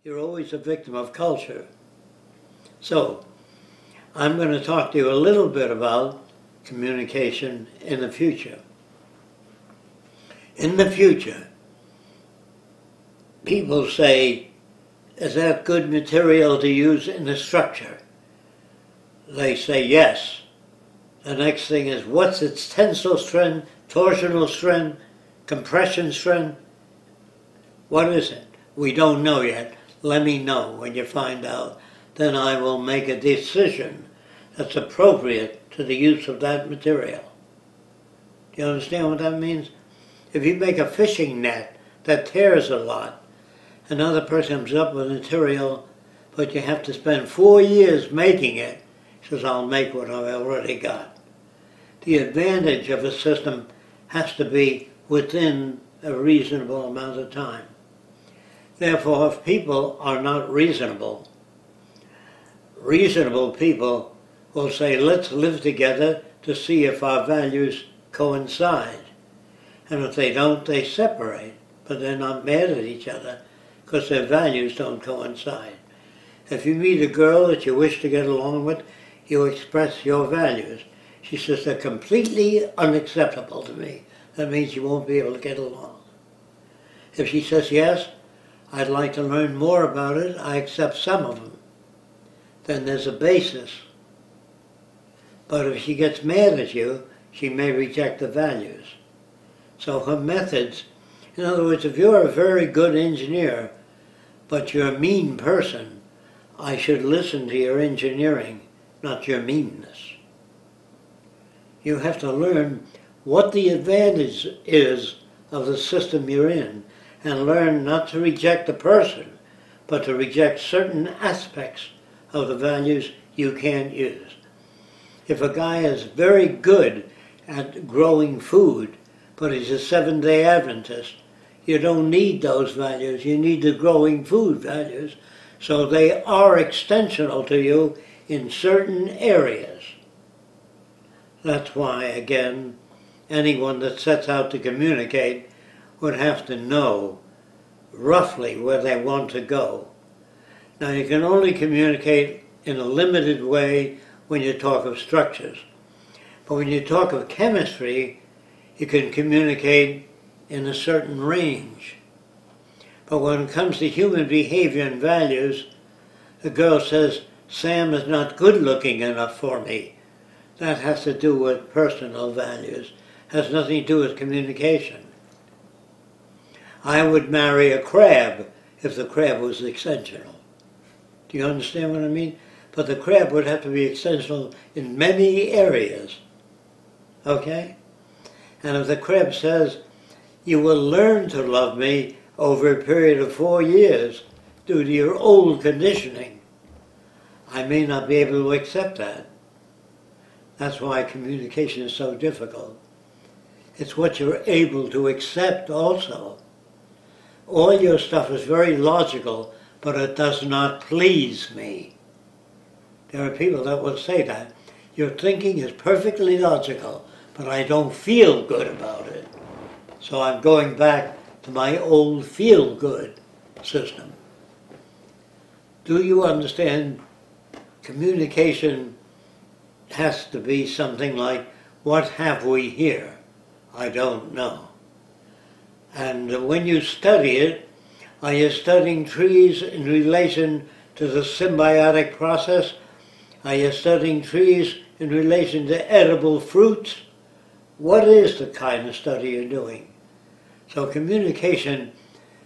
You're always a victim of culture. So, I'm going to talk to you a little bit about communication in the future. In the future, people say, is that good material to use in the structure? They say yes. The next thing is, what's its tensile strength, torsional strength, compression strength? What is it? We don't know yet. Let me know when you find out. Then I will make a decision that's appropriate to the use of that material. Do you understand what that means? If you make a fishing net that tears a lot, another person comes up with material, but you have to spend 4 years making it, says, I'll make what I've already got. The advantage of a system has to be within a reasonable amount of time. Therefore, if people are not reasonable, reasonable people will say, let's live together to see if our values coincide. And if they don't, they separate. But they're not mad at each other because their values don't coincide. If you meet a girl that you wish to get along with, you express your values. She says, they're completely unacceptable to me. That means you won't be able to get along. If she says, yes, I'd like to learn more about it, I accept some of them, then there's a basis. But if she gets mad at you, she may reject the values. So her methods, in other words, if you're a very good engineer, but you're a mean person, I should listen to your engineering, not your meanness. You have to learn what the advantage is of the system you're in, and learn not to reject the person, but to reject certain aspects of the values you can't use. If a guy is very good at growing food, but he's a Seventh-day Adventist, you don't need those values, you need the growing food values, so they are extensional to you in certain areas. That's why, again, anyone that sets out to communicate would have to know roughly where they want to go. Now, you can only communicate in a limited way when you talk of structures. But when you talk of chemistry, you can communicate in a certain range. But when it comes to human behavior and values, the girl says, Sam is not good looking enough for me. That has to do with personal values, has nothing to do with communication. I would marry a crab if the crab was extensional. Do you understand what I mean? But the crab would have to be extensional in many areas. Okay? And if the crab says, you will learn to love me over a period of 4 years due to your old conditioning, I may not be able to accept that. That's why communication is so difficult. It's what you're able to accept also. All your stuff is very logical, but it does not please me. There are people that will say that. Your thinking is perfectly logical, but I don't feel good about it. So I'm going back to my old feel-good system. Do you understand? Communication has to be something like, what have we here? I don't know. And when you study it, are you studying trees in relation to the symbiotic process? Are you studying trees in relation to edible fruits? What is the kind of study you're doing? So communication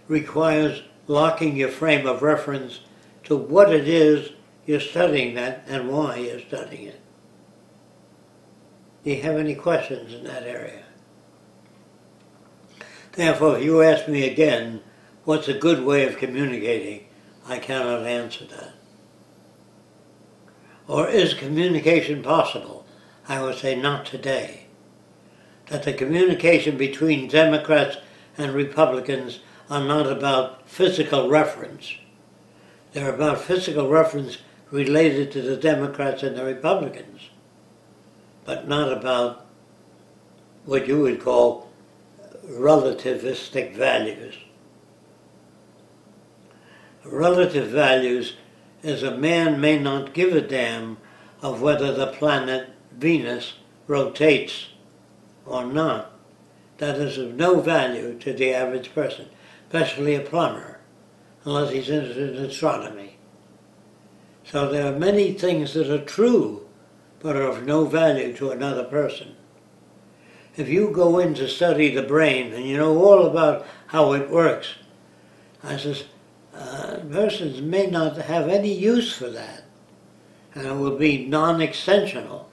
requires locking your frame of reference to what it is you're studying that and why you're studying it. Do you have any questions in that area? Therefore, if you ask me again, what's a good way of communicating, I cannot answer that. Or is communication possible? I would say not today. That the communication between Democrats and Republicans are not about physical reference. They're about physical reference related to the Democrats and the Republicans, but not about what you would call relativistic values. Relative values is a man may not give a damn of whether the planet Venus rotates or not. That is of no value to the average person, especially a plumber, unless he's interested in astronomy. So there are many things that are true, but are of no value to another person. If you go in to study the brain and you know all about how it works, I says, persons may not have any use for that, and it will be non-extensional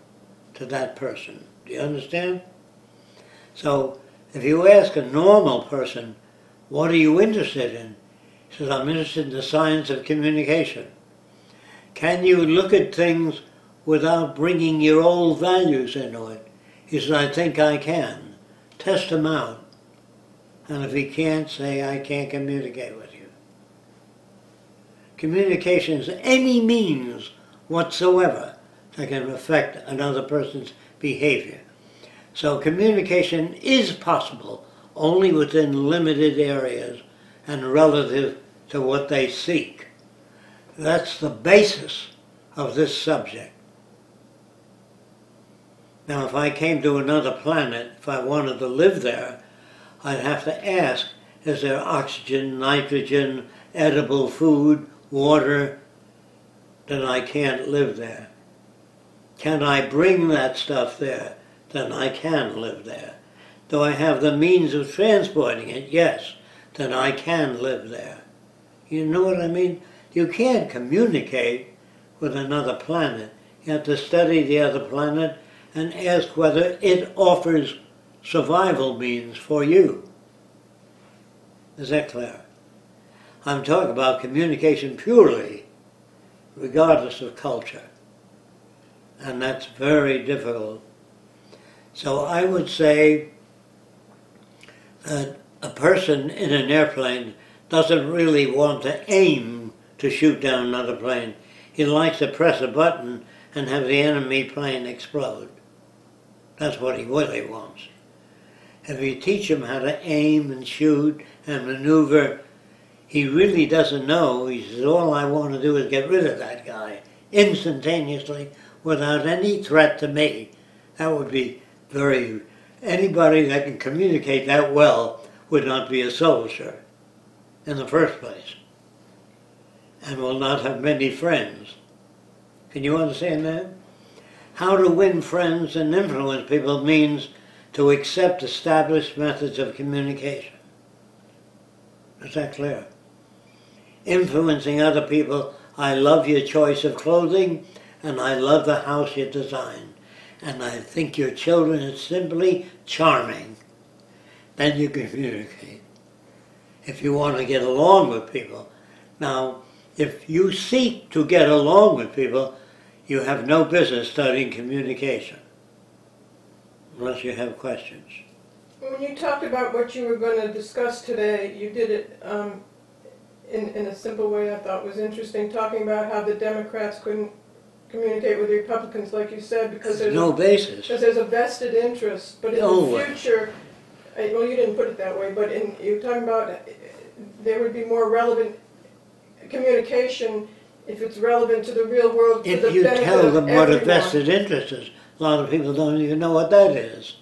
to that person. Do you understand? So if you ask a normal person, what are you interested in? He says, I'm interested in the science of communication. Can you look at things without bringing your old values into it? He says, I think I can. Test him out. And if he can't, say, I can't communicate with you. Communication is any means whatsoever that can affect another person's behavior. So communication is possible only within limited areas and relative to what they seek. That's the basis of this subject. Now, if I came to another planet, if I wanted to live there, I'd have to ask, is there oxygen, nitrogen, edible food, water? Then I can't live there. Can I bring that stuff there? Then I can live there. Do I have the means of transporting it? Yes. Then I can live there. You know what I mean? You can't communicate with another planet. You have to study the other planet and ask whether it offers survival means for you. Is that clear? I'm talking about communication purely, regardless of culture. And that's very difficult. So I would say that a person in an airplane doesn't really want to aim to shoot down another plane. He likes to press a button and have the enemy plane explode. That's what he really wants. If you teach him how to aim and shoot and maneuver, he really doesn't know. He says, all I want to do is get rid of that guy instantaneously without any threat to me. That would be very... Anybody that can communicate that well would not be a soldier in the first place and will not have many friends. Can you understand that? How to win friends and influence people means to accept established methods of communication. Is that clear? Influencing other people, I love your choice of clothing and I love the house you designed. And I think your children are simply charming. Then you communicate. If you want to get along with people. Now, if you seek to get along with people, you have no business studying communication. Unless you have questions. When you talked about what you were going to discuss today, you did it in a simple way I thought was interesting, talking about how the Democrats couldn't communicate with the Republicans, like you said, because there's no basis. Because there's a vested interest. But in the future, well, you didn't put it that way, but you're talking about there would be more relevant communication if it's relevant to the real world. If you tell them what a vested interest is, a lot of people don't even know what that is.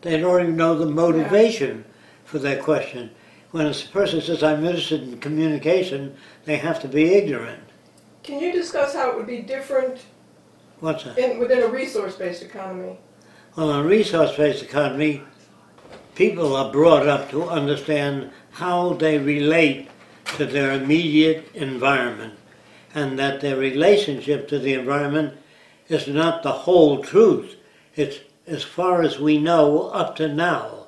They don't even know the motivation for their question. When a person says, I'm interested in communication, they have to be ignorant. Can you discuss how it would be different What's that? Within a resource-based economy? Well, in a resource-based economy, people are brought up to understand how they relate to their immediate environment, and that their relationship to the environment is not the whole truth. It's as far as we know up to now.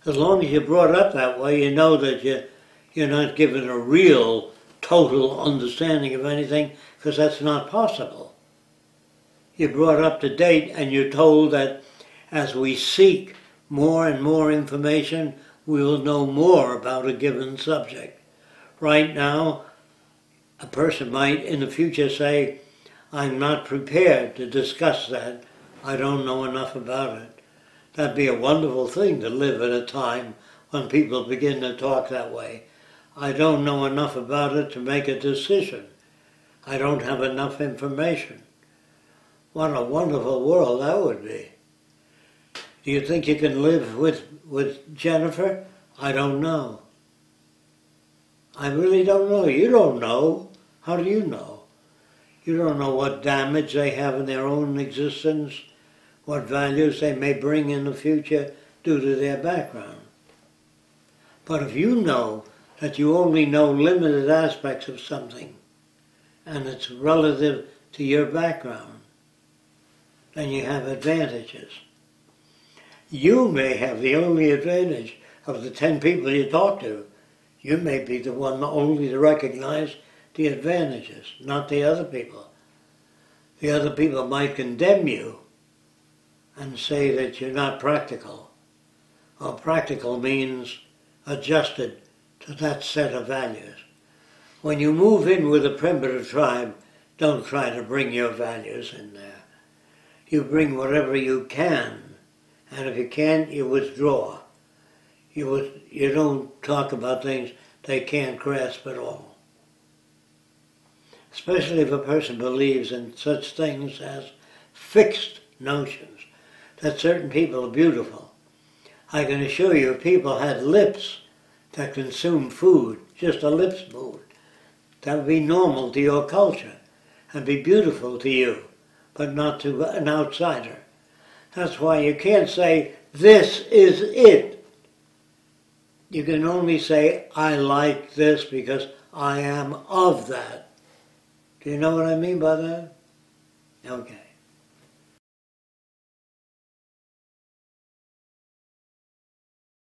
As long as you're brought up that way, you know that you're not given a real total understanding of anything, because that's not possible. You're brought up to date and you're told that as we seek more and more information, we will know more about a given subject. Right now, a person might in the future say, I'm not prepared to discuss that. I don't know enough about it. That'd be a wonderful thing to live at a time when people begin to talk that way. I don't know enough about it to make a decision. I don't have enough information. What a wonderful world that would be. Do you think you can live with Jennifer? I don't know. I really don't know. You don't know. How do you know? You don't know what damage they have in their own existence, what values they may bring in the future due to their background. But if you know that you only know limited aspects of something, and it's relative to your background, then you have advantages. You may have the only advantage of the 10 people you talk to. You may be the one only to recognize the advantages, not the other people. The other people might condemn you and say that you're not practical. Well, practical means adjusted to that set of values. When you move in with a primitive tribe, don't try to bring your values in there. You bring whatever you can, and if you can't, you withdraw. You don't talk about things they can't grasp at all. Especially if a person believes in such things as fixed notions, that certain people are beautiful. I can assure you, if people had lips that consume food, just a lip spoon, that would be normal to your culture and be beautiful to you, but not to an outsider. That's why you can't say, this is it. You can only say, I like this because I am of that. Do you know what I mean by that? Okay.